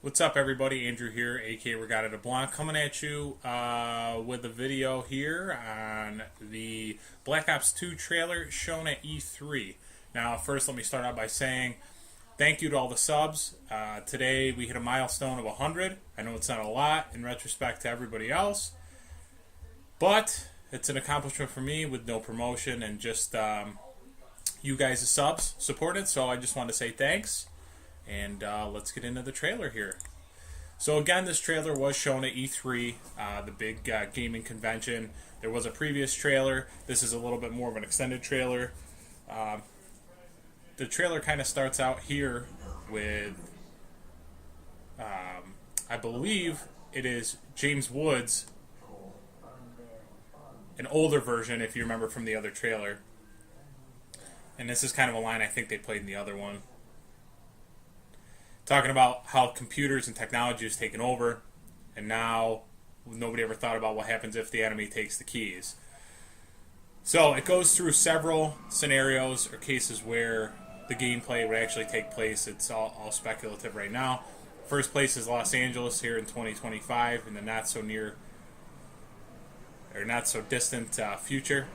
What's up, everybody? Andrew here, aka Regatta de Blanc, coming at you with a video here on the Black Ops 2 trailer shown at E3. Now, first, let me start out by saying thank you to all the subs. Today, we hit a milestone of 100. I know it's not a lot in retrospect to everybody else, but it's an accomplishment for me with no promotion and just you guys, the subs, supported. So I just want to say thanks. And let's get into the trailer here. So again, this trailer was shown at E3, the big gaming convention. There was a previous trailer. This is a little bit more of an extended trailer. The trailer kind of starts out here with, I believe it is James Woods, an older version if you remember from the other trailer. And this is kind of a line I think they played in the other one, talking about how computers and technology has taken over, and now nobody ever thought about what happens if the enemy takes the keys. So it goes through several scenarios or cases where the gameplay would actually take place. It's all speculative right now. First place is Los Angeles here in 2025 in the not so near or not so distant future.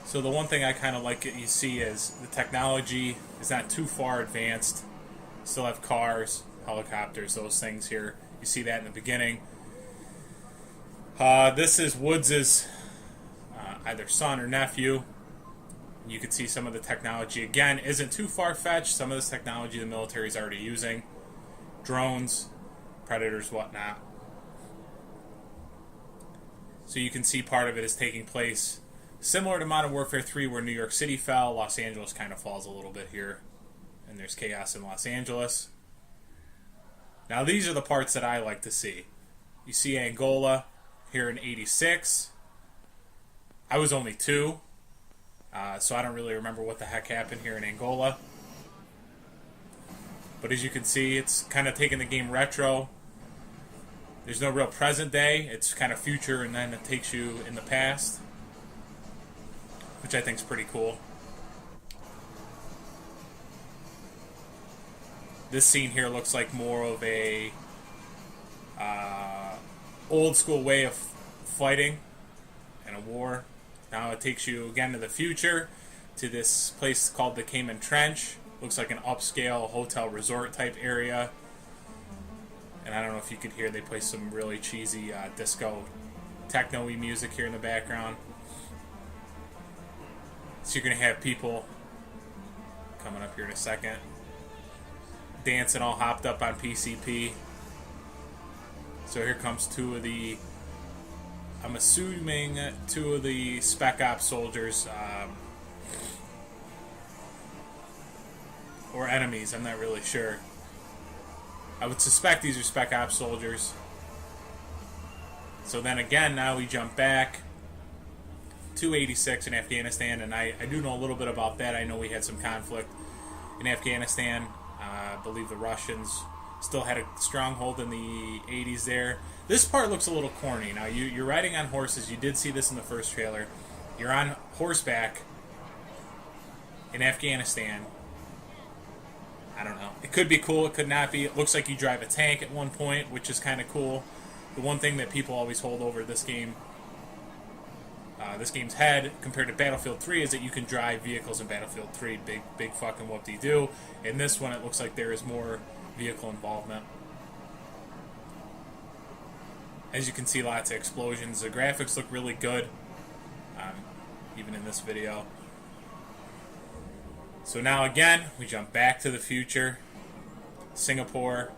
So the one thing I kind of like you see is the technology is not too far advanced. Still have cars, helicopters, those things here. You see that in the beginning. This is Woods' either son or nephew. You can see some of the technology, again, isn't too far-fetched. Some of this technology the military is already using. Drones, predators, whatnot. So you can see part of it is taking place similar to Modern Warfare 3, where New York City fell. Los Angeles kind of falls a little bit here, and there's chaos in Los Angeles. Now these are the parts that I like to see. You see Angola here in 86. I was only 2, so I don't really remember what the heck happened here in Angola. But as you can see, it's kind of taking the game retro. There's no real present day. It's kind of future, and then it takes you in the past, which I think is pretty cool. This scene here looks like more of a old school way of fighting in a war. Now it takes you again to the future, to this place called the Cayman Trench. Looks like an upscale hotel resort type area. And I don't know if you could hear, they play some really cheesy disco techno-y music here in the background. So you're going to have people coming up here in a second, dancing all hopped up on PCP. So here comes I'm assuming two of the Spec Ops soldiers, or enemies, I'm not really sure. I would suspect these are Spec Ops soldiers. So then again, now we jump back to 86 in Afghanistan, and I do know a little bit about that. I know we had some conflict in Afghanistan. I believe the Russians still had a stronghold in the 80s there. This part looks a little corny. Now, you're riding on horses. You did see this in the first trailer. You're on horseback in Afghanistan. I don't know. It could be cool. It could not be. It looks like you drive a tank at one point, which is kind of cool. The one thing that people always hold over this game's head compared to Battlefield 3 is that you can drive vehicles in Battlefield 3. Big fucking whoop-de-doo. In this one, it looks like there is more vehicle involvement. As you can see, lots of explosions. The graphics look really good, even in this video. So now again, we jump back to the future. Singapore,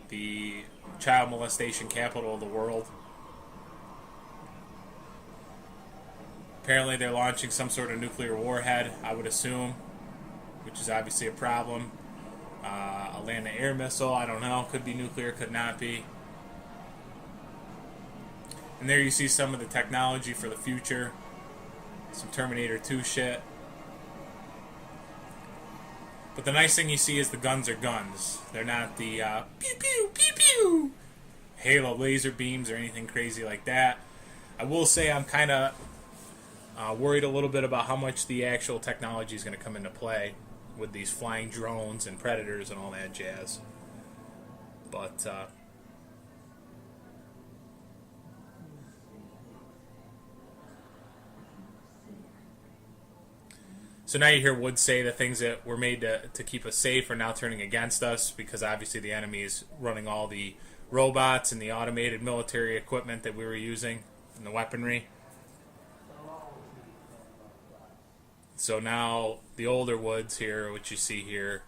the child molestation capital of the world. Apparently they're launching some sort of nuclear warhead, I would assume, which is obviously a problem. A land-to-air missile, I don't know. Could be nuclear, could not be. And there you see some of the technology for the future. Some Terminator 2 shit. But the nice thing you see is the guns are guns. They're not the pew pew pew pew Halo laser beams or anything crazy like that. I will say I'm kind of worried a little bit about how much the actual technology is going to come into play with these flying drones and predators and all that jazz. But so now you hear Woods say the things that were made to keep us safe are now turning against us, because obviously the enemy is running all the robots and the automated military equipment that we were using and the weaponry. So now the older Woods here, which you see here,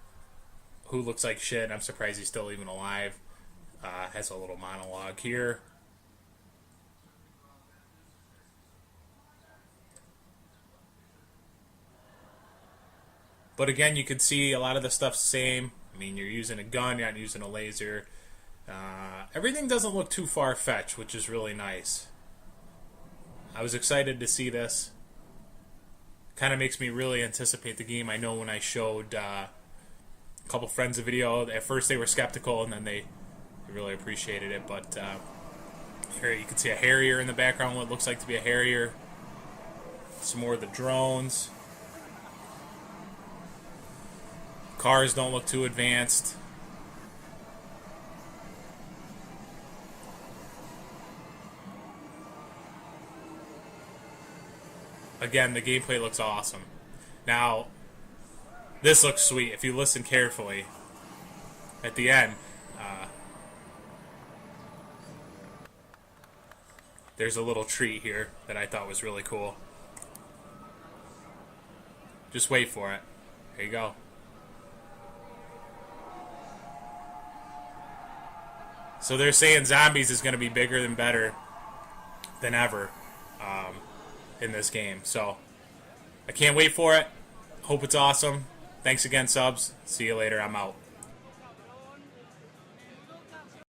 who looks like shit, and I'm surprised he's still even alive, has a little monologue here. But again, you can see a lot of the stuff's the same. I mean, you're using a gun, you're not using a laser. Everything doesn't look too far-fetched, which is really nice. I was excited to see this. Kind of makes me really anticipate the game. I know when I showed a couple friends a video, at first they were skeptical, and then they really appreciated it. But here you can see a Harrier in the background, what looks like to be a Harrier. Some more of the drones. Cars don't look too advanced. Again, the gameplay looks awesome. Now, this looks sweet if you listen carefully. At the end, there's a little treat here that I thought was really cool. Just wait for it. There you go. So they're saying zombies is going to be bigger and better than ever in this game. So I can't wait for it. Hope it's awesome. Thanks again, subs. See you later. I'm out.